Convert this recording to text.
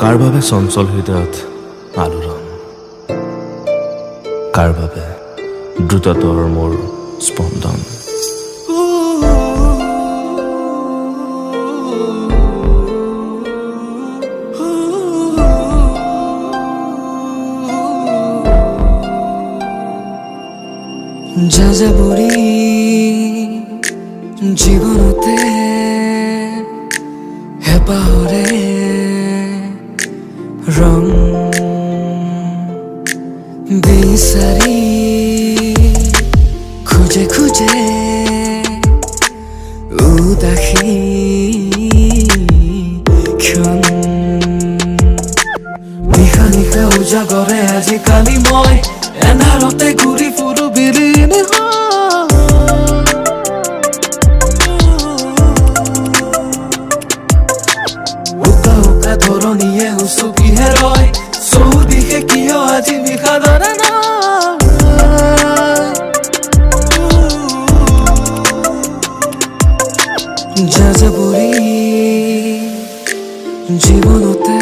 কাৰ বাবে চঞ্চল হৃদয়ত আলোড়ন, কাৰ বাবে দ্ৰুততৰ মোৰ স্পন্দন। যাযাবৰী জীৱনতে হেঁপাহৰে ৰং বিচাৰি খোজে খোজে উদাসী ক্ষণ নিশা নিশা উজাগৰে আজিকালি মই এন্ধাৰতে ঘূৰি ফুৰো বিলীন উকা উকা ধৰণীয়ে উচুকিহে ৰয় চৌদিশে কিয় আজি বিষাদৰে যাযাবৰী জীৱনতে